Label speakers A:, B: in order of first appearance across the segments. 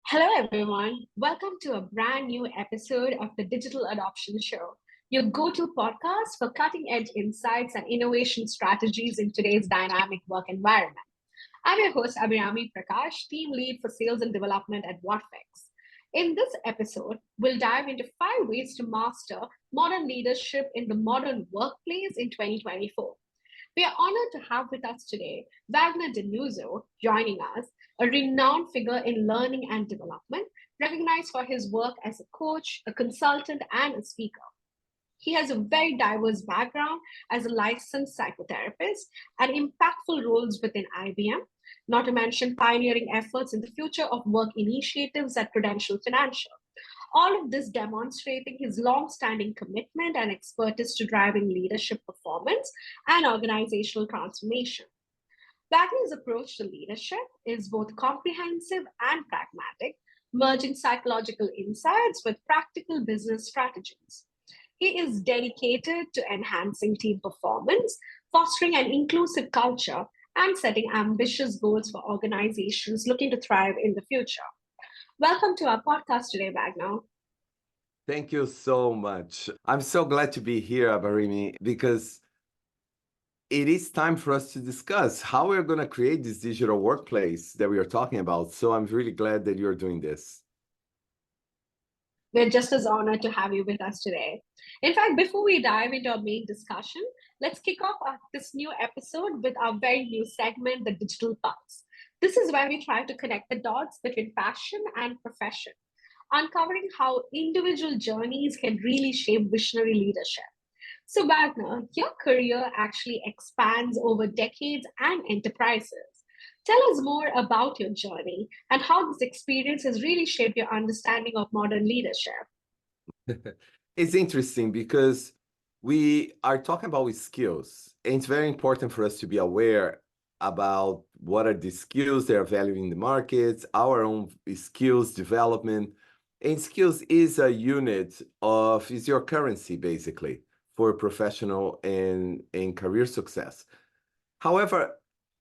A: Hello, everyone. Welcome to a brand new episode of the Digital Adoption Show, your go to podcast for cutting edge insights and innovation strategies in today's dynamic work environment. I'm your host, Abhirami Prakash, team lead for sales and development at WhatFix. In this episode, we'll dive into 5 ways to master modern leadership in the modern workplace in 2024. We are honored to have with us today Wagner Denuzzo joining us, a renowned figure in learning and development, recognized for his work as a coach, a consultant, and a speaker. He has a very diverse background as a licensed psychotherapist and impactful roles within IBM, not to mention pioneering efforts in the future of work initiatives at Prudential Financial. All of this demonstrating his long-standing commitment and expertise to driving leadership performance and organizational transformation. Wagner's approach to leadership is both comprehensive and pragmatic, merging psychological insights with practical business strategies. He is dedicated to enhancing team performance, fostering an inclusive culture, and setting ambitious goals for organizations looking to thrive in the future. Welcome to our podcast today, Wagner.
B: Thank you so much. I'm so glad to be here, Abhirami, because it is time for us to discuss how we're going to create this digital workplace that we are talking about. So I'm really glad that you're doing this.
A: We're just as honored to have you with us today. In fact, before we dive into our main discussion, let's kick off this new episode with our very new segment, the Digital Pulse. This is where we try to connect the dots between passion and profession, uncovering how individual journeys can really shape visionary leadership. So, Wagner, your career actually expands over decades and enterprises. Tell us more about your journey and how this experience has really shaped your understanding of modern leadership.
B: It's interesting because we are talking about skills, and it's very important for us to be aware about what are the skills that are valued in the markets, our own skills development. And skills is a unit of, is your currency, basically, for professional and career success. However,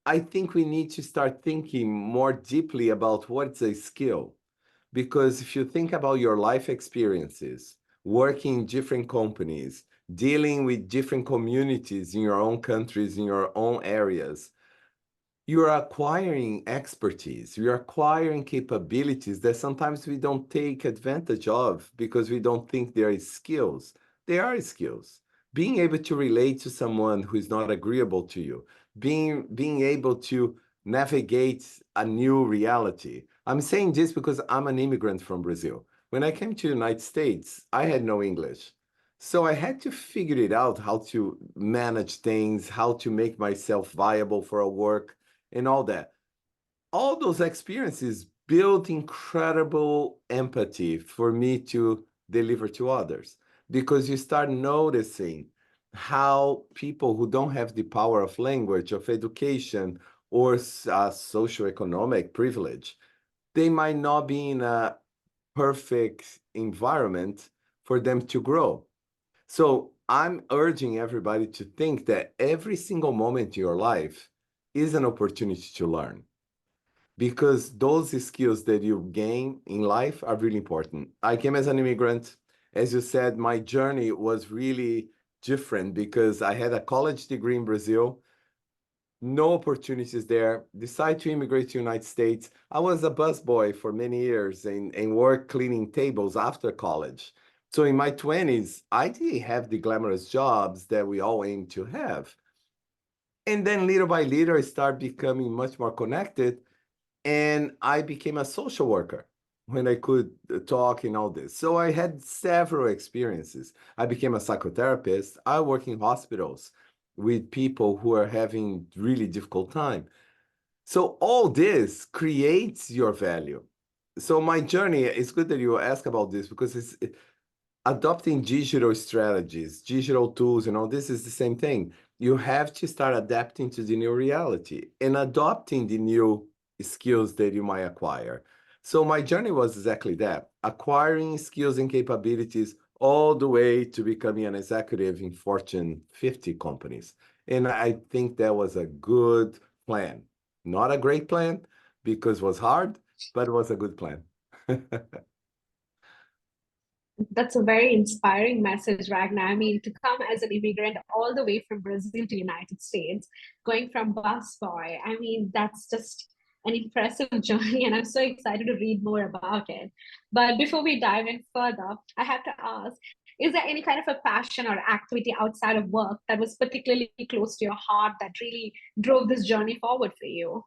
B: I think we need to start thinking more deeply about what's a skill. Because if you think about your life experiences, working in different companies, dealing with different communities in your own countries, in your own areas, you're acquiring expertise, you're acquiring capabilities that sometimes we don't take advantage of because we don't think they are skills. They are skills. Being able to relate to someone who is not agreeable to you, being able to navigate a new reality. I'm saying this because I'm an immigrant from Brazil. When I came to the United States, I had no English. So I had to figure it out how to manage things, how to make myself viable for a work and all that. All those experiences built incredible empathy for me to deliver to others because you start noticing how people who don't have the power of language, of education, or socioeconomic privilege, they might not be in a perfect environment for them to grow. So I'm urging everybody to think that every single moment in your life is an opportunity to learn because those skills that you gain in life are really important. I came as an immigrant. As you said, my journey was really different because I had a college degree in Brazil, no opportunities there, decided to immigrate to the United States. I was a busboy for many years and worked cleaning tables after college. So in my 20s, I didn't have the glamorous jobs that we all aim to have. And then little by little, I started becoming much more connected. And I became a social worker when I could talk and all this. So I had several experiences. I became a psychotherapist. I work in hospitals with people who are having really difficult time. So all this creates your value. So my journey, it's good that you ask about this because it's adopting digital strategies, digital tools, and all this is the same thing. You have to start adapting to the new reality and adopting the new skills that you might acquire. So my journey was exactly that, acquiring skills and capabilities all the way to becoming an executive in Fortune 50 companies. And I think that was a good plan. Not a great plan because it was hard, but it was a good plan.
A: That's a very inspiring message, Ragnar. I mean, to come as an immigrant all the way from Brazil to United States, going from busboy, I mean, that's just an impressive journey, and I'm so excited to read more about it. But before we dive in further, I have to ask, is there any kind of a passion or activity outside of work that was particularly close to your heart that really drove this journey forward for you?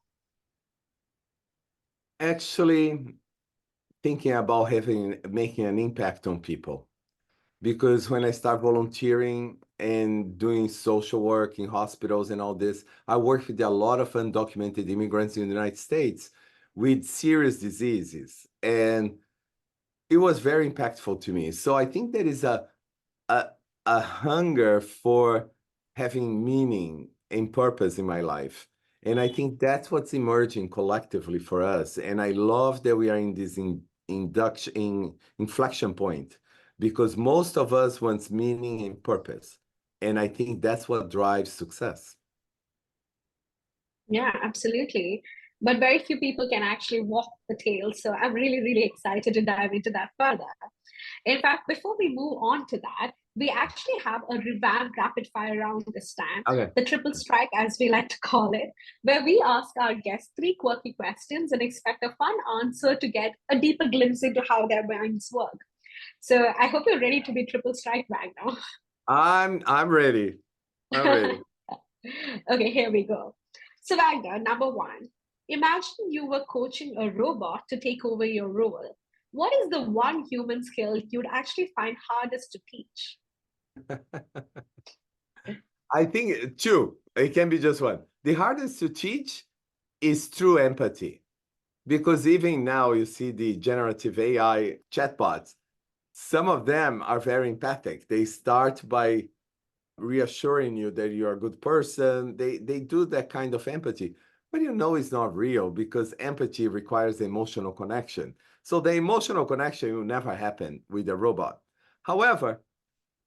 B: Actually, thinking about making an impact on people. Because when I start volunteering and doing social work in hospitals and all this, I work with a lot of undocumented immigrants in the United States with serious diseases. And it was very impactful to me. So I think there is a, a hunger for having meaning and purpose in my life. And I think that's what's emerging collectively for us. And I love that we are in this inflection point because most of us wants meaning and purpose. And I think that's what drives success.
A: Yeah, absolutely. But very few people can actually walk the tail. So I'm really, really excited to dive into that further. In fact, before we move on to that, we actually have a revamped rapid fire round this time,
B: Okay.
A: the triple strike, as we like to call it, where we ask our guests three quirky questions and expect a fun answer to get a deeper glimpse into how their minds work. So I hope you're ready to be triple strike right now.
B: I'm ready. I'm ready.
A: Okay, here we go. So, Wagner, number one, imagine you were coaching a robot to take over your role. What is the one human skill you'd actually find hardest to teach?
B: I think two. It can be just one. The hardest to teach is true empathy. Because even now, you see the generative AI chatbots, some of them are very empathic. They start by reassuring you that you're a good person. They do that kind of empathy, but you know it's not real because empathy requires emotional connection. So the emotional connection will never happen with a robot. However,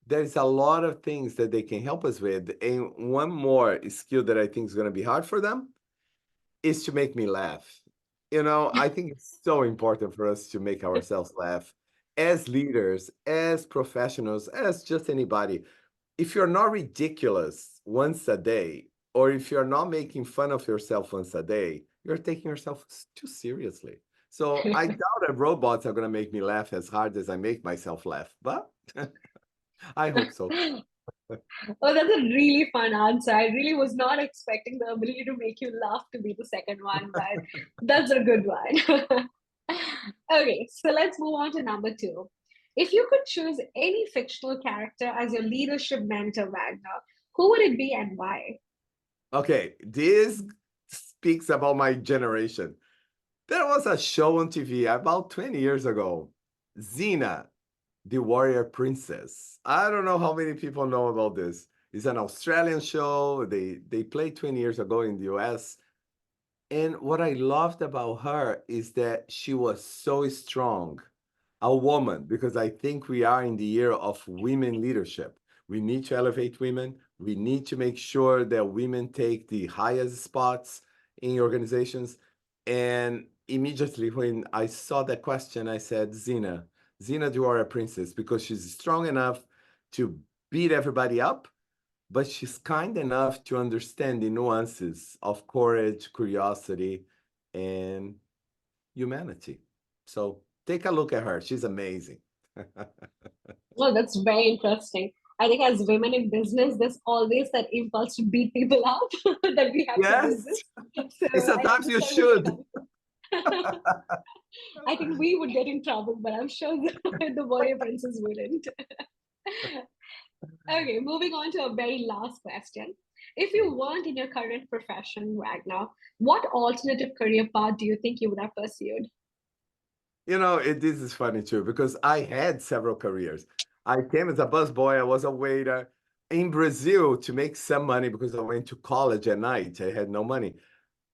B: there's a lot of things that they can help us with. And one more skill that I think is going to be hard for them is to make me laugh. You know, I think it's so important for us to make ourselves laugh as leaders, as professionals, as just anybody. If you're not ridiculous once a day, or if you're not making fun of yourself once a day, you're taking yourself too seriously. So I doubt that robots are going to make me laugh as hard as I make myself laugh, but I hope so.
A: Oh, that's a really fun answer. I really was not expecting the ability to make you laugh to be the second one, but that's a good one. Okay, so let's move on to number two. If you could choose any fictional character as your leadership mentor, Wagner, who would it be and why?
B: Okay, this speaks about my generation. There was a show on TV about 20 years ago, Xena, the Warrior Princess. I don't know how many people know about this. It's an Australian show. They played 20 years ago in the US. And what I loved about her is that she was so strong, a woman, because I think we are in the year of women leadership. We need to elevate women. We need to make sure that women take the highest spots in organizations. And immediately when I saw that question, I said, Xena, you are a princess because she's strong enough to beat everybody up, but she's kind enough to understand the nuances of courage, curiosity, and humanity. So take a look at her. She's amazing.
A: Oh, that's very interesting. I think as women in business, there's always that impulse to beat people up that we have to
B: Yes,
A: resist. So
B: and
A: I
B: sometimes you
A: understand where you're
B: should.
A: coming from. I think we would get in trouble, but I'm sure the warrior princess wouldn't. Okay, moving on to a very last question. If you weren't in your current profession right now, what alternative career path do you think you would have pursued?
B: You know, this is funny too, because I had several careers. I came as a busboy, I was a waiter in Brazil to make some money because I went to college at night. I had no money.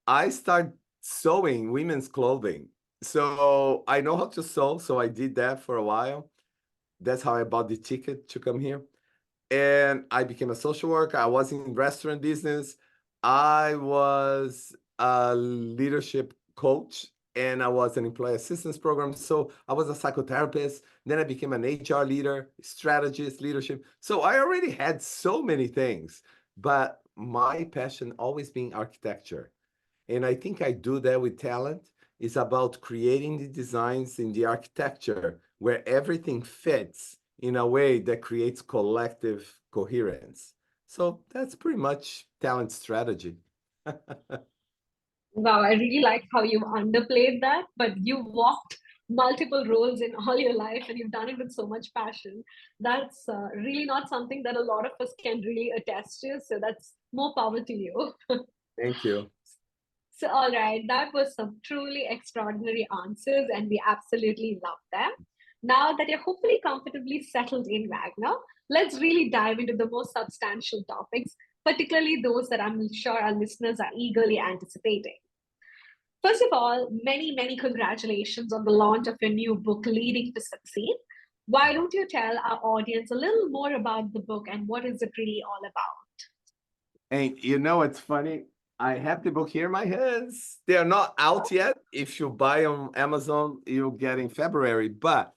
B: I started sewing women's clothing. So I know how to sew. So I did that for a while. That's how I bought the ticket to come here. And I became a social worker. I was in restaurant business. I was a leadership coach and I was an employee assistance program. So I was a psychotherapist. Then I became an HR leader, strategist, leadership. So I already had so many things, but my passion always been architecture. And I think I do that with talent. It's about creating the designs in the architecture where everything fits in a way that creates collective coherence. So that's pretty much talent strategy.
A: Wow, I really like how you've underplayed that, but you walked multiple roles in all your life and you've done it with so much passion. That's really not something that a lot of us can really attest to. So that's more power to you.
B: Thank you.
A: So, all right, that was some truly extraordinary answers, and we absolutely love them. Now that you're hopefully comfortably settled in Wagner, let's really dive into the most substantial topics, particularly those that I'm sure our listeners are eagerly anticipating. First of all, many, many congratulations on the launch of your new book, Leading to Succeed. Why don't you tell our audience a little more about the book and what is it really all about?
B: And you know, it's funny. I have the book here in my hands. They are not out yet. If you buy on Amazon, you'll get in February. But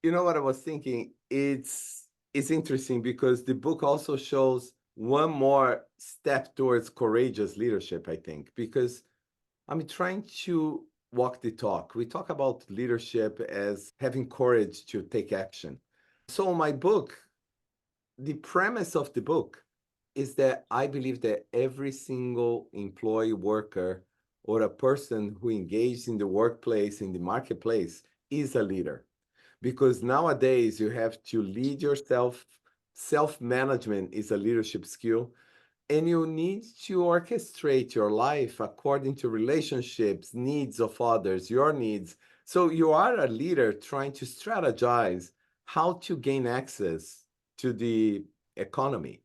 B: you know what I was thinking? It's interesting because the book also shows one more step towards courageous leadership, I think, because I'm trying to walk the talk. We talk about leadership as having courage to take action. So my book, the premise of the book is that I believe that every single employee, worker, or a person who engages in the workplace, in the marketplace, is a leader. Because nowadays you have to lead yourself. Self-management is a leadership skill, and you need to orchestrate your life according to relationships, needs of others, your needs. So you are a leader trying to strategize how to gain access to the economy.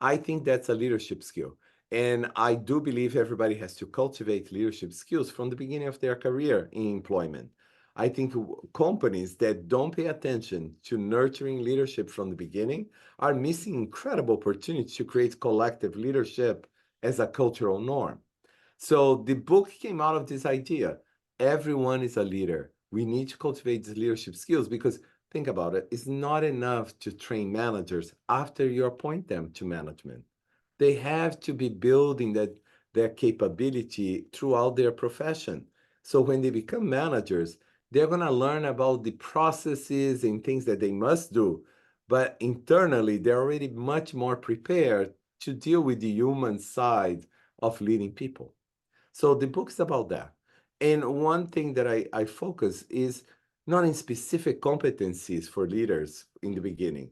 B: I think that's a leadership skill. And I do believe everybody has to cultivate leadership skills from the beginning of their career in employment. I think companies that don't pay attention to nurturing leadership from the beginning are missing incredible opportunities to create collective leadership as a cultural norm. So the book came out of this idea. Everyone is a leader. We need to cultivate these leadership skills because think about it, it's not enough to train managers after you appoint them to management. They have to be building their capability throughout their profession. So when they become managers, they're going to learn about the processes and things that they must do. But internally, they're already much more prepared to deal with the human side of leading people. So the book's about that. And one thing that I focus is not in specific competencies for leaders in the beginning,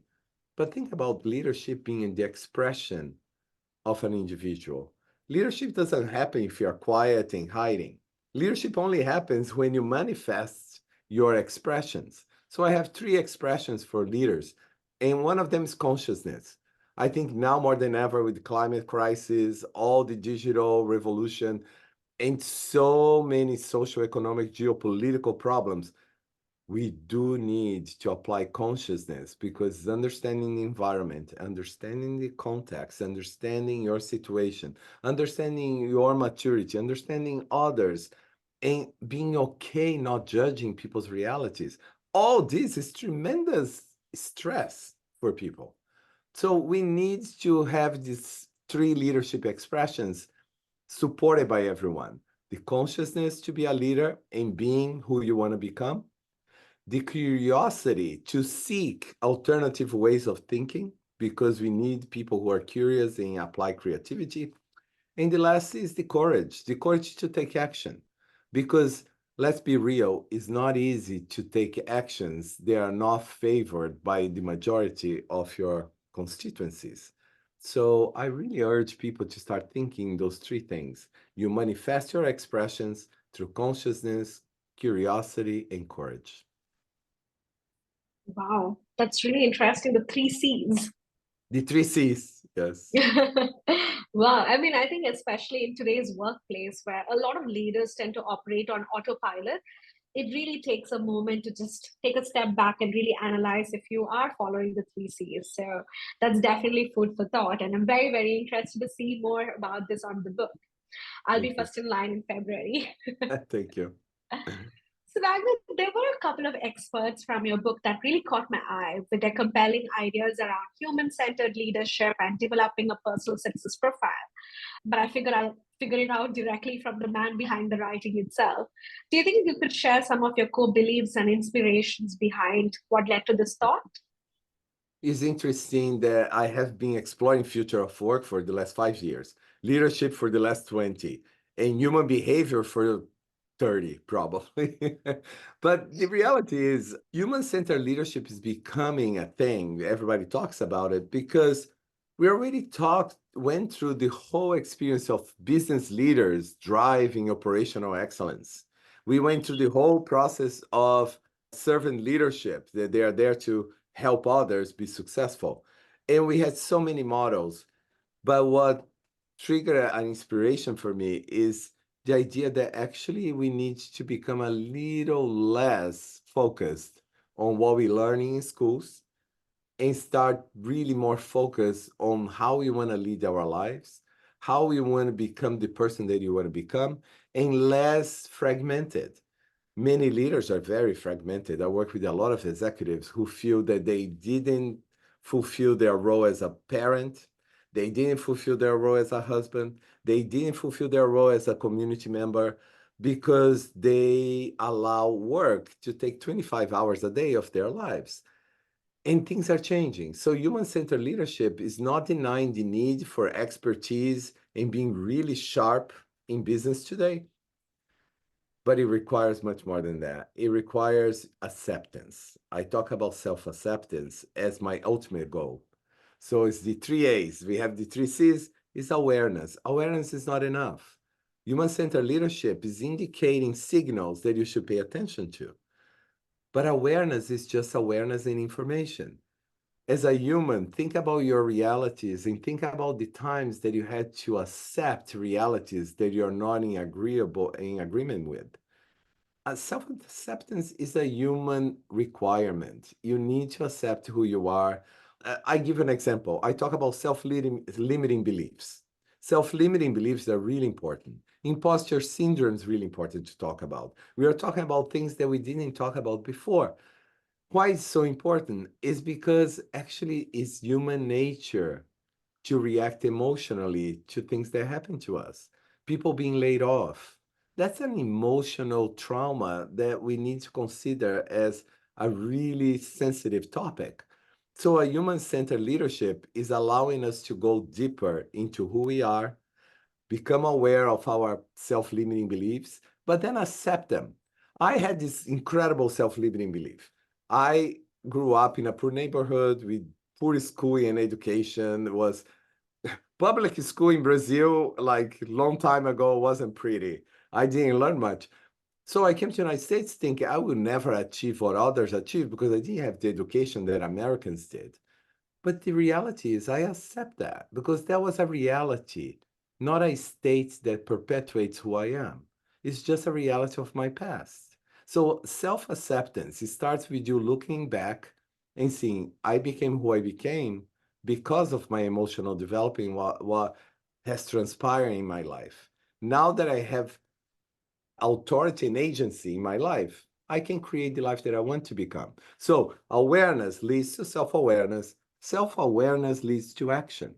B: but think about leadership being in the expression of an individual. Leadership doesn't happen if you're quiet and hiding. Leadership only happens when you manifest your expressions. So I have three expressions for leaders, and one of them is consciousness. I think now more than ever with the climate crisis, all the digital revolution, and so many socioeconomic geopolitical problems, we do need to apply consciousness because understanding the environment, understanding the context, understanding your situation, understanding your maturity, understanding others, and being okay not judging people's realities. All this is tremendous stress for people. So we need to have these three leadership expressions supported by everyone. The consciousness to be a leader and being who you want to become, the curiosity to seek alternative ways of thinking, because we need people who are curious and apply creativity. And the last is the courage to take action. Because let's be real, it's not easy to take actions that are not favored by the majority of your constituencies. So I really urge people to start thinking those three things. You manifest your expressions through consciousness, curiosity, and courage.
A: Wow, that's really interesting. The three C's.
B: The three C's, yes.
A: Wow. I mean, I think especially in today's workplace where a lot of leaders tend to operate on autopilot, it really takes a moment to just take a step back and really analyze if you are following the three C's. So that's definitely food for thought. And I'm very, very interested to see more about this on the book. I'll be
B: Thank you.
A: first in line in February.
B: Thank you.
A: So, Wagner, there were a couple of experts from your book that really caught my eye with their compelling ideas around human centered leadership and developing a personal success profile. But I figured I'll figure it out directly from the man behind the writing itself. Do you think you could share some of your core beliefs and inspirations behind what led to this thought?
B: It's interesting that I have been exploring future of work for the last 5 years, leadership for the last 20, and human behavior for 30, probably. But the reality is, human-centered leadership is becoming a thing. Everybody talks about it because we already went through the whole experience of business leaders driving operational excellence. We went through the whole process of servant leadership, that they are there to help others be successful. And we had so many models. But what triggered an inspiration for me is the idea that actually we need to become a little less focused on what we learn in schools and start really more focused on how we want to lead our lives, how we want to become the person that you want to become, and less fragmented. Many leaders are very fragmented. I work with a lot of executives who feel that they didn't fulfill their role as a parent, they didn't fulfill their role as a husband, they didn't fulfill their role as a community member because they allow work to take 25 hours a day of their lives. And things are changing. So human-centered leadership is not denying the need for expertise and being really sharp in business today, but it requires much more than that. It requires acceptance. I talk about self-acceptance as my ultimate goal. So it's the three A's. We have the three C's. It's awareness. Awareness is not enough. Human-centered leadership is indicating signals that you should pay attention to. But awareness is just awareness and information. As a human, think about your realities and think about the times that you had to accept realities that you're not in agreement with. Self-acceptance is a human requirement. You need to accept who you are. I give an example. I talk about self-limiting beliefs. Self-limiting beliefs are really important. Imposter syndrome is really important to talk about. We are talking about things that we didn't talk about before. Why it's so important is because actually it's human nature to react emotionally to things that happen to us. People being laid off. That's an emotional trauma that we need to consider as a really sensitive topic. So a human-centered leadership is allowing us to go deeper into who we are, become aware of our self-limiting beliefs, but then accept them. I had this incredible self-limiting belief. I grew up in a poor neighborhood with poor schooling and education. It was public school in Brazil, like long time ago, wasn't pretty. I didn't learn much. So I came to the United States thinking I would never achieve what others achieved because I didn't have the education that Americans did. But the reality is I accept that because that was a reality, not a state that perpetuates who I am. It's just a reality of my past. So self-acceptance, it starts with you looking back and seeing, I became who I became because of my emotional developing, what has transpired in my life. Now that I have authority and agency in my life, I can create the life that I want to become. So awareness leads to self-awareness. Self-awareness leads to action.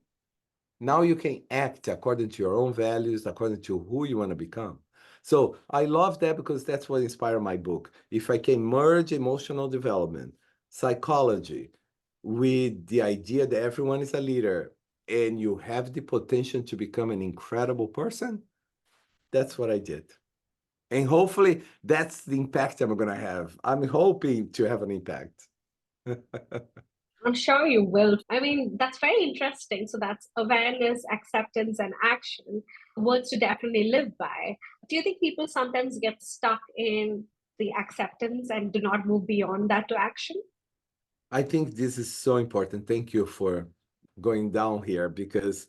B: Now you can act according to your own values, according to who you want to become. So I love that because that's what inspired my book. If I can merge emotional development, psychology, with the idea that everyone is a leader and you have the potential to become an incredible person, that's what I did. And hopefully that's the impact I'm going to have. I'm hoping to have an impact.
A: I'm sure you will. I mean, that's very interesting. So that's awareness, acceptance, and action, words to definitely live by. Do you think people sometimes get stuck in the acceptance and do not move beyond that to action?
B: I think this is so important. Thank you for going down here because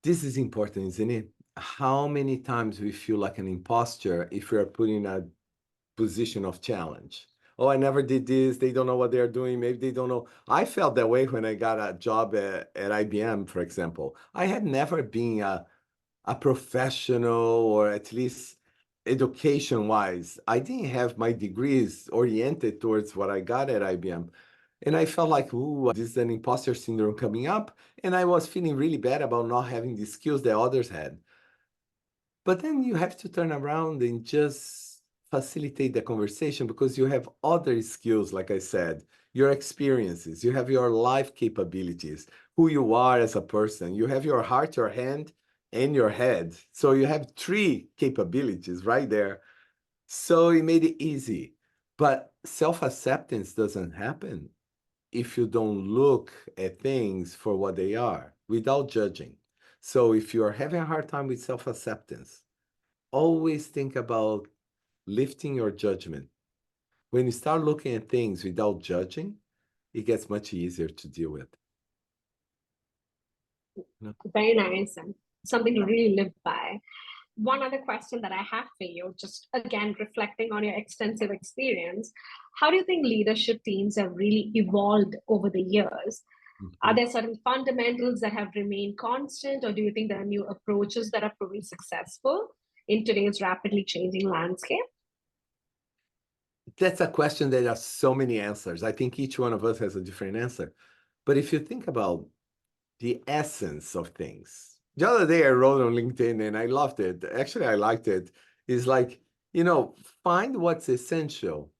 B: this is important, isn't it? How many times we feel like an imposter if we are put in a position of challenge? Oh, I never did this. They don't know what they're doing. Maybe they don't know. I felt that way when I got a job at IBM, for example. I had never been a a professional, or at least education-wise. I didn't have my degrees oriented towards what I got at IBM. And I felt like, ooh, this is an imposter syndrome coming up. And I was feeling really bad about not having the skills that others had. But then you have to turn around and just facilitate the conversation, because you have other skills, like I said, your experiences, you have your life capabilities, who you are as a person, you have your heart, your hand, and your head. So you have three capabilities right there. So it made it easy. But self-acceptance doesn't happen if you don't look at things for what they are without judging. So if you are having a hard time with self-acceptance, always think about lifting your judgment. When you start looking at things without judging, it gets much easier to deal with. No?
A: Very nice and something to really live by. One other question that I have for you, just again reflecting on your extensive experience, how do you think leadership teams have really evolved over the years? Are
B: Mhm.
A: there certain fundamentals that have remained constant, or do you think there are new approaches that are proving successful in today's rapidly changing landscape?
B: That's a question that has so many answers. I think each one of us has a different answer. But if you think about the essence of things, the other day I wrote on LinkedIn and I loved it. Actually, I liked it. It's like, find what's essential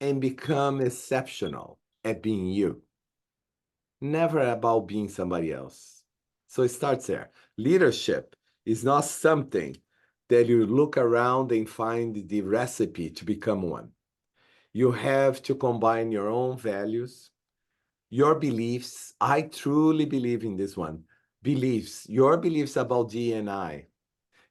B: and become exceptional at being you, never about being somebody else. So it starts there. Leadership is not something that you look around and find the recipe to become one. You have to combine your own values, your beliefs. I truly believe in this one. Beliefs, your beliefs about D&I,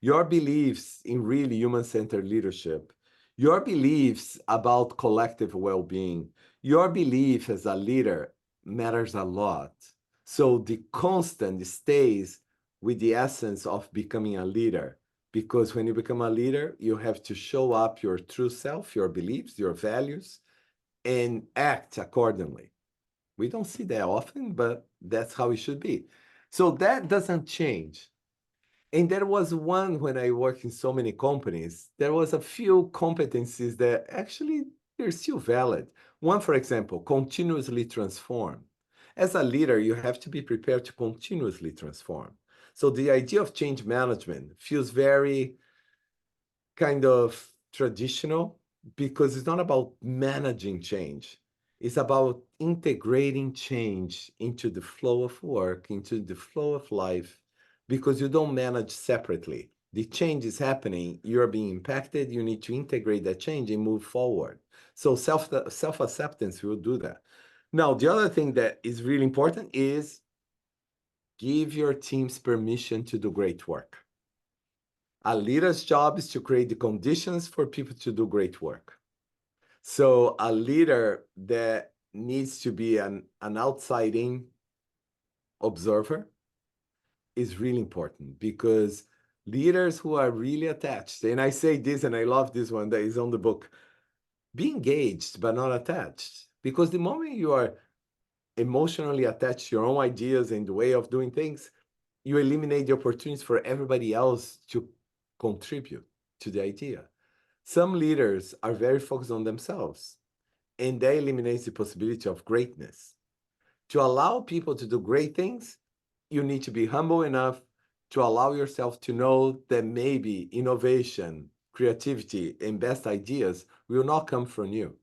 B: your beliefs in really human-centered leadership, your beliefs about collective well-being, your belief as a leader matters a lot. So the constant stays with the essence of becoming a leader, because when you become a leader, you have to show up your true self, your beliefs, your values, and act accordingly. We don't see that often, but that's how it should be. So that doesn't change. And there was one, when I worked in so many companies, there was a few competencies that actually they're still valid. One, for example, continuously transform. As a leader, you have to be prepared to continuously transform. So the idea of change management feels very kind of traditional, because it's not about managing change. It's about integrating change into the flow of work, into the flow of life, because you don't manage separately. The change is happening, you're being impacted, you need to integrate that change and move forward. So self-acceptance will do that. Now, the other thing that is really important is give your teams permission to do great work. A leader's job is to create the conditions for people to do great work. So a leader that needs to be an outside-in observer is really important, because leaders who are really attached, and I say this and I love this one that is on the book, be engaged but not attached. Because the moment you are emotionally attached to your own ideas and the way of doing things, you eliminate the opportunities for everybody else to contribute to the idea. Some leaders are very focused on themselves, and that eliminates the possibility of greatness. To allow people to do great things, you need to be humble enough to allow yourself to know that maybe innovation, creativity, and best ideas will not come from you.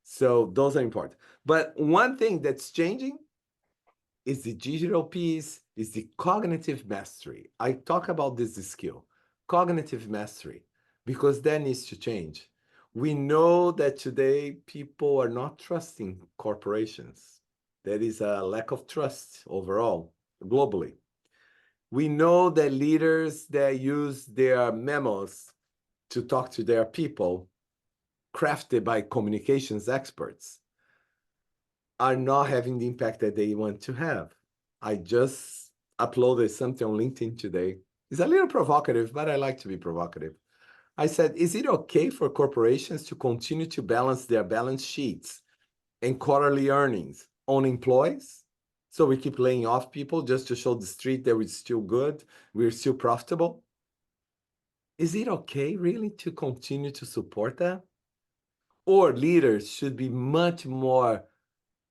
B: So those are important. But one thing that's changing is the digital piece, is the cognitive mastery. I talk about this skill, cognitive mastery, because that needs to change. We know that today people are not trusting corporations. There is a lack of trust overall, globally. We know that leaders that use their memos to talk to their people, crafted by communications experts, are not having the impact that they want to have. I just uploaded something on LinkedIn today. It's a little provocative, but I like to be provocative. I said, is it okay for corporations to continue to balance their balance sheets and quarterly earnings on employees? So we keep laying off people just to show the street that we're still good, we're still profitable. Is it okay really to continue to support that? Or leaders should be much more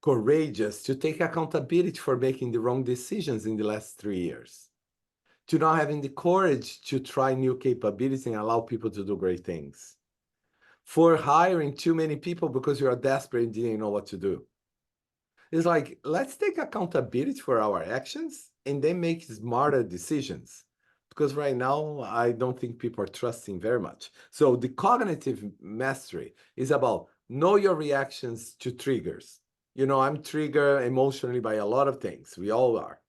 B: courageous to take accountability for making the wrong decisions in the last 3 years, to not having the courage to try new capabilities and allow people to do great things, for hiring too many people because you are desperate and didn't know what to do. It's like, let's take accountability for our actions and then make smarter decisions. Because right now, I don't think people are trusting very much. So the cognitive mastery is about know your reactions to triggers. You know, I'm triggered emotionally by a lot of things. We all are.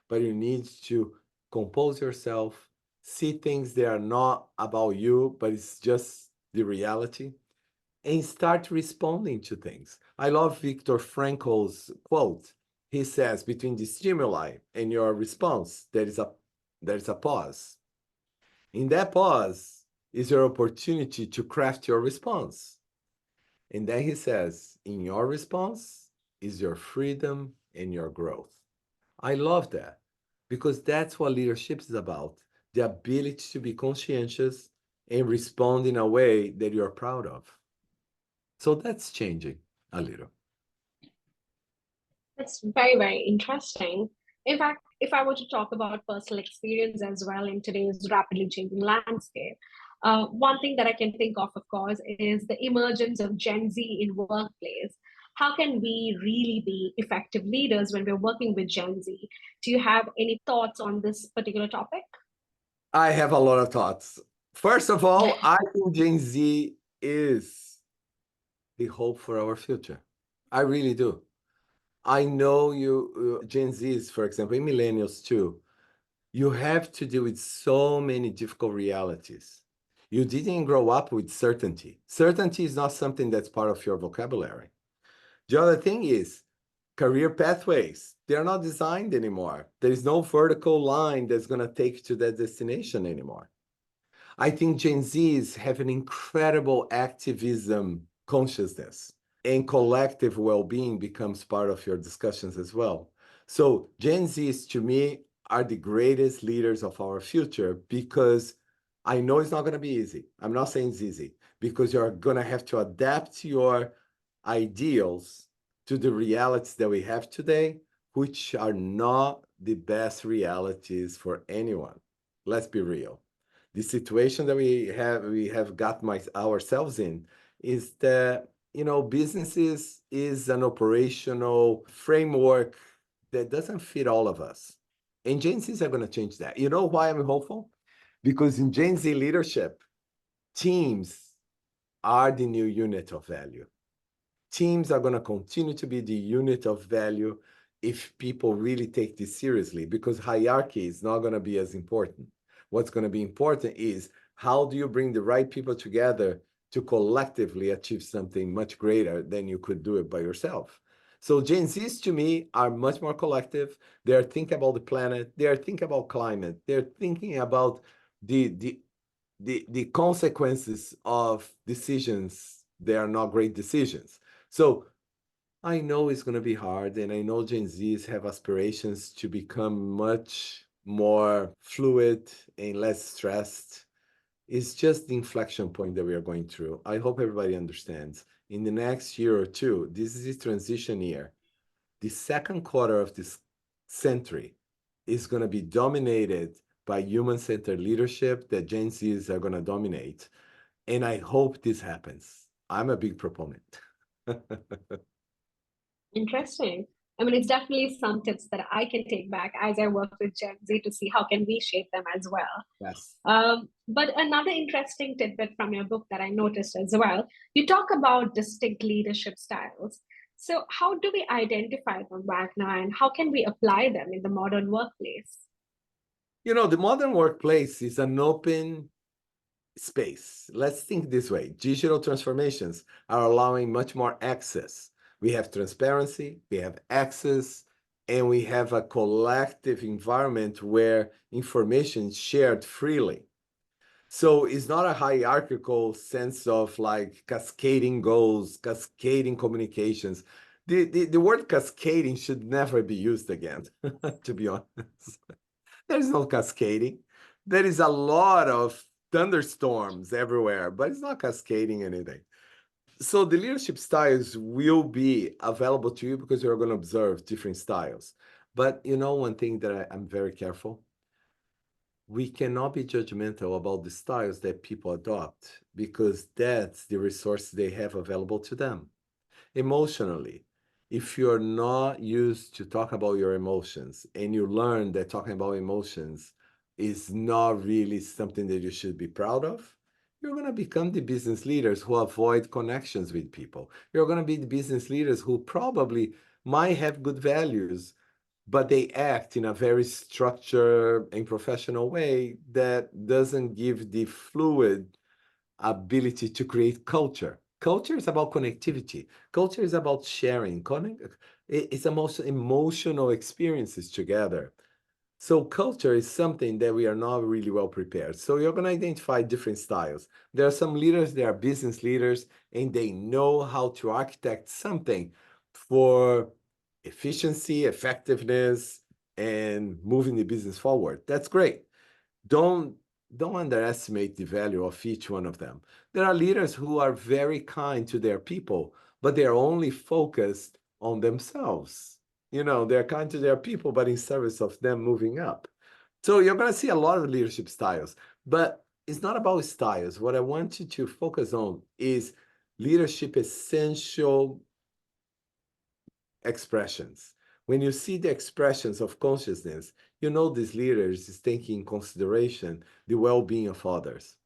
B: But you need to compose yourself, see things that are not about you, but it's just the reality, and start responding to things. I love Viktor Frankl's quote. He says, between the stimuli and your response, there is a pause. In that pause is your opportunity to craft your response. And then he says, in your response is your freedom and your growth. I love that because that's what leadership is about, the ability to be conscientious and respond in a way that you're proud of. So that's changing a little.
A: That's very, very interesting. In fact, if I were to talk about personal experience as well in today's rapidly changing landscape, one thing that I can think of course, is the emergence of Gen Z in workplace. How can we really be effective leaders when we're working with Gen Z? Do you have any thoughts on this particular topic?
B: I have a lot of thoughts. First of all, I think Gen Z is the hope for our future. I really do. I know Gen Zs, for example, and millennials too, you have to deal with so many difficult realities. You didn't grow up with certainty. Certainty is not something that's part of your vocabulary. The other thing is career pathways. They're not designed anymore. There is no vertical line that's going to take you to that destination anymore. I think Gen Zs have an incredible activism consciousness, and collective well-being becomes part of your discussions as well. So Gen Zs, to me, are the greatest leaders of our future because I know it's not going to be easy. I'm not saying it's easy because you're going to have to adapt your ideals to the realities that we have today, which are not the best realities for anyone. Let's be real. The situation that we have got ourselves in is that, businesses is an operational framework that doesn't fit all of us. And Gen Zs are going to change that. You know why I'm hopeful? Because in Gen Z leadership, teams are the new unit of value. Teams are going to continue to be the unit of value if people really take this seriously, because hierarchy is not going to be as important. What's going to be important is how do you bring the right people together to collectively achieve something much greater than you could do it by yourself. So Gen Zs to me are much more collective. They're thinking about the planet. They're thinking about climate. They're thinking about the consequences of decisions. They are not great decisions. So I know it's going to be hard, and I know Gen Zs have aspirations to become much more fluid and less stressed. It's just the inflection point that we are going through. I hope everybody understands. In the next year or two, this is a transition year. The second quarter of this century is going to be dominated by human-centered leadership that Gen Zs are going to dominate. And I hope this happens. I'm a big proponent.
A: Interesting. I mean, it's definitely some tips that I can take back as I work with Gen Z to see how can we shape them as well.
B: Yes.
A: But another interesting tidbit from your book that I noticed as well, you talk about distinct leadership styles. So how do we identify them, Wagner, and how can we apply them in the modern workplace?
B: The modern workplace is an open space. Let's think this way. Digital transformations are allowing much more access. We have transparency, we have access, and we have a collective environment where information is shared freely. So it's not a hierarchical sense of like cascading goals, cascading communications. The word cascading should never be used again, to be honest. There's no cascading. There is a lot of thunderstorms everywhere, but it's not cascading anything. So the leadership styles will be available to you because you're going to observe different styles. But you know, one thing that I'm very careful, we cannot be judgmental about the styles that people adopt because that's the resources they have available to them. Emotionally, if you're not used to talk about your emotions and you learn that talking about emotions is not really something that you should be proud of, you're going to become the business leaders who avoid connections with people. You're going to be the business leaders who probably might have good values, but they act in a very structured and professional way that doesn't give the fluid ability to create culture. Culture is about connectivity. Culture is about sharing. It's the most emotional experiences together. So culture is something that we are not really well prepared. So you're going to identify different styles. There are some leaders, they are business leaders, and they know how to architect something for efficiency, effectiveness, and moving the business forward. That's great. Don't don't underestimate the value of each one of them. There are leaders who are very kind to their people, but they're only focused on themselves. You know, they're kind to their people, but in service of them moving up. So you're going to see a lot of leadership styles, but it's not about styles. What I want you to focus on is leadership essential expressions. When you see the expressions of consciousness, you know this leader is taking in consideration the well-being of others.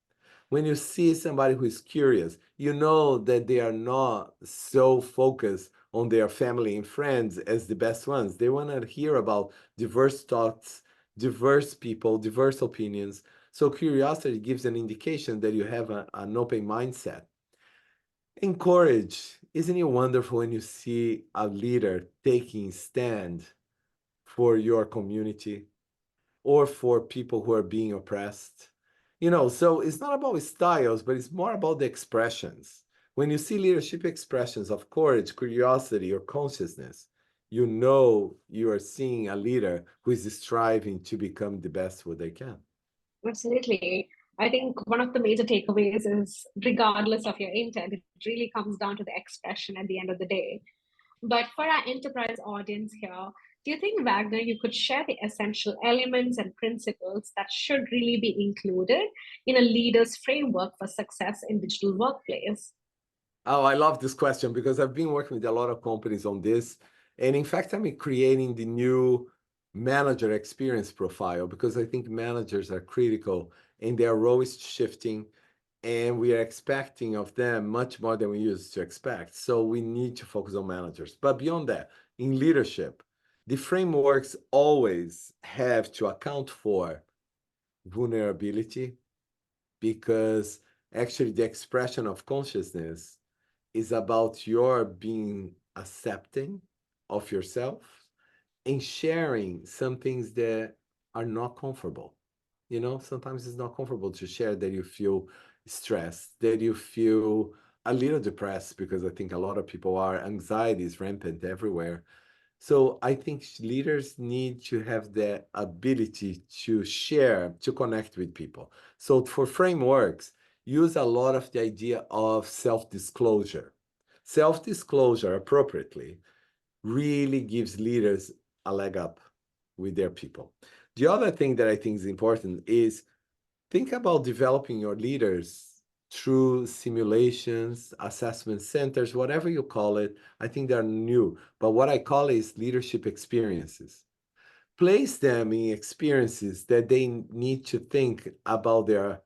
B: When you see somebody who is curious, you know that they are not so focused on their family and friends as the best ones. They want to hear about diverse thoughts, diverse people, diverse opinions. So curiosity gives an indication that you have an open mindset. Encourage. Isn't it wonderful when you see a leader taking stand for your community or for people who are being oppressed? You know, so it's not about styles, but it's more about the expressions. When you see leadership expressions of courage, curiosity, or consciousness, you know you are seeing a leader who is striving to become the best what they can.
A: Absolutely. I think one of the major takeaways is regardless of your intent, it really comes down to the expression at the end of the day. But for our enterprise audience here, do you think, Wagner, you could share the essential elements and principles that should really be included in a leader's framework for success in digital workplace?
B: Oh, I love this question because I've been working with a lot of companies on this. And in fact, I'm creating the new manager experience profile because I think managers are critical and their role is shifting and we are expecting of them much more than we used to expect. So we need to focus on managers. But beyond that, in leadership, the frameworks always have to account for vulnerability because actually the expression of consciousness is about your being accepting of yourself and sharing some things that are not comfortable. You know, sometimes it's not comfortable to share that you feel stressed, that you feel a little depressed, because I think a lot of people are. Anxiety is rampant everywhere. So I think leaders need to have the ability to share, to connect with people. So for frameworks, use a lot of the idea of self-disclosure. Self-disclosure appropriately really gives leaders a leg up with their people. The other thing that I think is important is think about developing your leaders through simulations, assessment centers, whatever you call it. I think they're new, but what I call is leadership experiences. Place them in experiences that they need to think about their,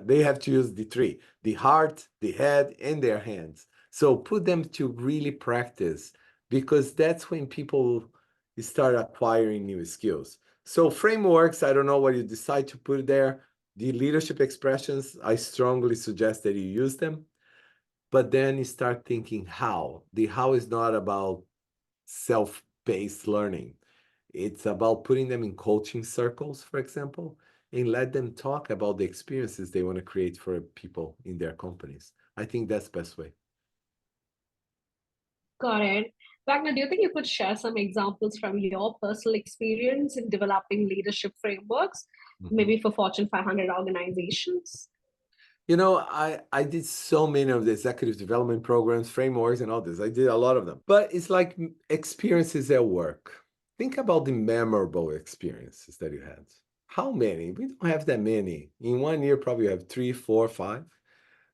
B: they have to use the three, the heart, the head, and their hands. So put them to really practice because that's when people start acquiring new skills. So frameworks, I don't know what you decide to put there. The leadership expressions, I strongly suggest that you use them, but then you start thinking how. The how is not about self-paced learning. It's about putting them in coaching circles, for example, and let them talk about the experiences they want to create for people in their companies. I think that's the best way.
A: Got it. Wagner, do you think you could share some examples from your personal experience in developing leadership frameworks,
B: Mhm.
A: maybe for Fortune 500 organizations?
B: I did so many of the executive development programs, frameworks, and all this. I did a lot of them. But it's like experiences at work. Think about the memorable experiences that you had. How many? We don't have that many. In 1 year, probably you have three, four, five.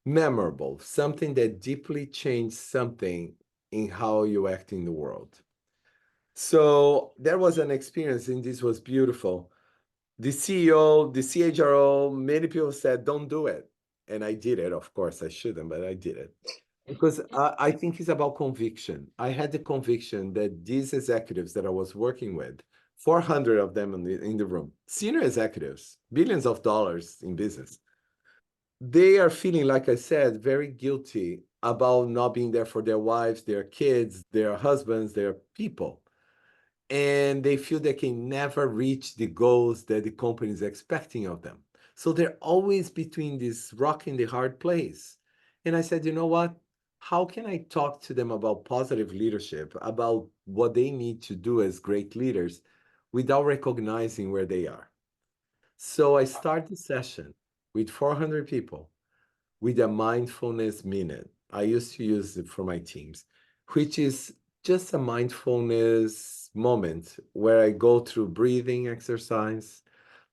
B: Memorable, something that deeply changed something in how you act in the world. So there was an experience, and this was beautiful. The CEO, the CHRO, many people said, don't do it. And I did it. Of course, I shouldn't, but I did it. Because I think it's about conviction. I had the conviction that these executives that I was working with, 400 of them in the room, senior executives, billions of dollars in business, they are feeling, like I said, very guilty about not being there for their wives, their kids, their husbands, their people. And they feel they can never reach the goals that the company is expecting of them. So they're always between this rock and the hard place. And I said, you know what? How can I talk to them about positive leadership, about what they need to do as great leaders without recognizing where they are? So I start the session with 400 people with a mindfulness minute. I used to use it for my teams, which is just a mindfulness moment where I go through breathing exercise,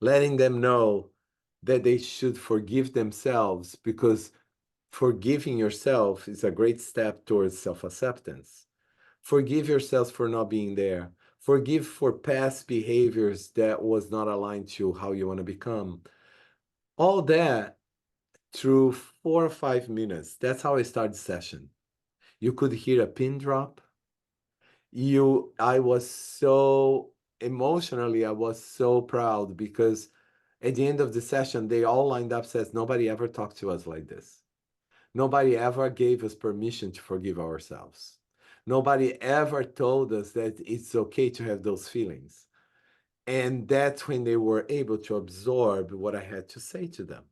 B: letting them know that they should forgive themselves because forgiving yourself is a great step towards self-acceptance. Forgive yourselves for not being there. Forgive for past behaviors that was not aligned to how you want to become. All that through 4 or 5 minutes. That's how I start the session. You could hear a pin drop. I was so emotionally, I was so proud because at the end of the session, they all lined up, says, nobody ever talked to us like this. Nobody ever gave us permission to forgive ourselves. Nobody ever told us that it's okay to have those feelings. And that's when they were able to absorb what I had to say to them,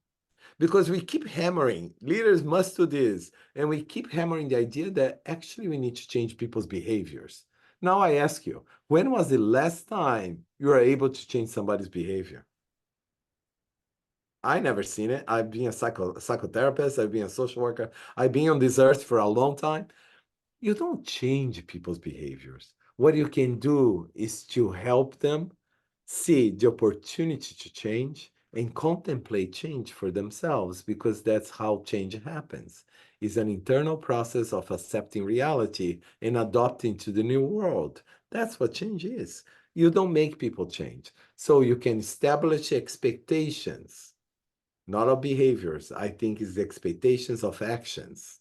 B: because we keep hammering leaders must do this, and we keep hammering the idea that actually we need to change people's behaviors. Now I ask you, when was the last time you were able to change somebody's behavior? I never seen it. I've been a psychotherapist, I've been a social worker, I've been on this earth for a long time. You don't change people's behaviors. What you can do is to help them see the opportunity to change and contemplate change for themselves, because that's how change happens. It's an internal process of accepting reality and adopting to the new world. That's what change is. You don't make people change. So you can establish expectations, not of behaviors. I think it's the expectations of actions.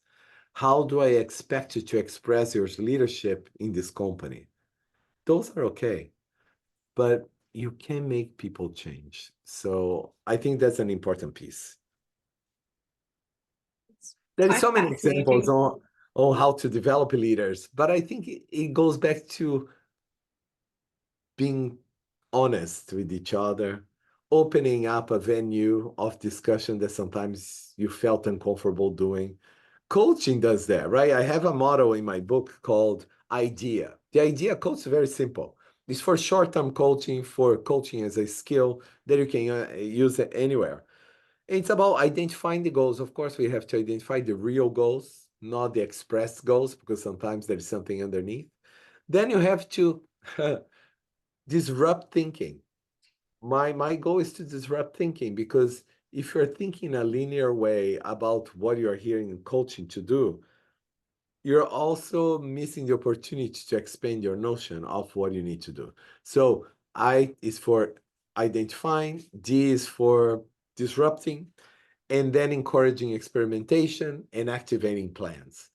B: How do I expect you to express your leadership in this company? Those are okay, but you can make people change. So I think that's an important piece.
A: It's
B: There is
A: quite
B: so many examples
A: fascinating.
B: on how to develop leaders, but I think it goes back to being honest with each other, opening up a venue of discussion that sometimes you felt uncomfortable doing. Coaching does that, right? I have a motto in my book called IDEA. The IDEA coach is very simple. It's for short-term coaching, for coaching as a skill that you can use it anywhere. It's about identifying the goals. Of course, we have to identify the real goals, not the expressed goals, because sometimes there's something underneath. Then you have to disrupt thinking. My goal is to disrupt thinking, because if you're thinking a linear way about what you're hearing in coaching to do, you're also missing the opportunity to expand your notion of what you need to do. So I is for identifying, D is for disrupting, and then encouraging experimentation and activating plans.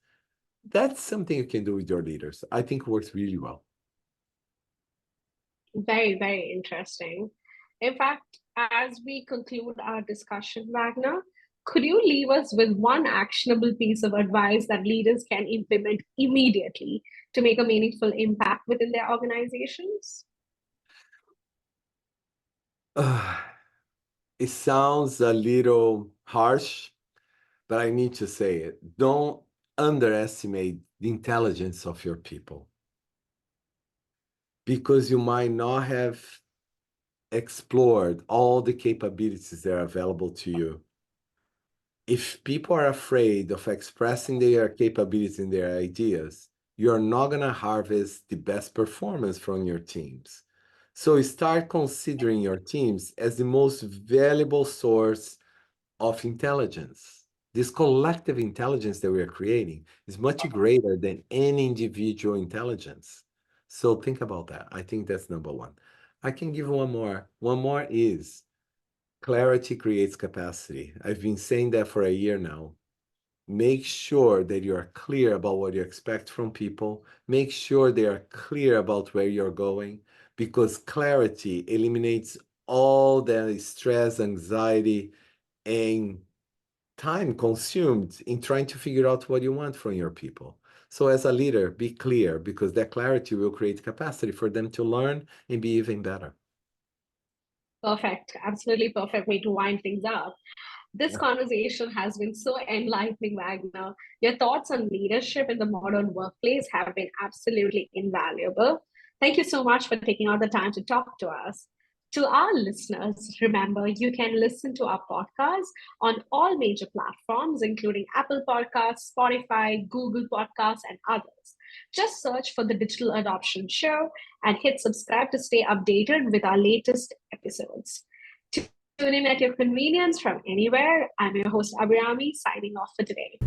B: That's something you can do with your leaders. I think it works really well.
A: Very, very interesting. In fact, as we conclude our discussion, Wagner, could you leave us with one actionable piece of advice that leaders can implement immediately to make a meaningful impact within their organizations?
B: It sounds a little harsh, but I need to say it. Don't underestimate the intelligence of your people. Because you might not have explored all the capabilities that are available to you. If people are afraid of expressing their capabilities and their ideas, you're not going to harvest the best performance from your teams. So start considering your teams as the most valuable source of intelligence. This collective intelligence that we are creating is much greater than any individual intelligence. So think about that. I think that's number one. I can give one more. One more is clarity creates capacity. I've been saying that for a year now. Make sure that you are clear about what you expect from people. Make sure they are clear about where you're going, because clarity eliminates all the stress, anxiety, and time consumed in trying to figure out what you want from your people. So as a leader, be clear, because that clarity will create capacity for them to learn and be even better.
A: Perfect. Absolutely perfect way to wind things up. This conversation has been so enlightening, Wagner. Your thoughts on leadership in the modern workplace have been absolutely invaluable. Thank you so much for taking out the time to talk to us. To our listeners, remember you can listen to our podcast on all major platforms, including Apple Podcasts, Spotify, Google Podcasts, and others. Just search for the Digital Adoption Show and hit subscribe to stay updated with our latest episodes. Tune in at your convenience from anywhere. I'm your host, Abhirami, signing off for today.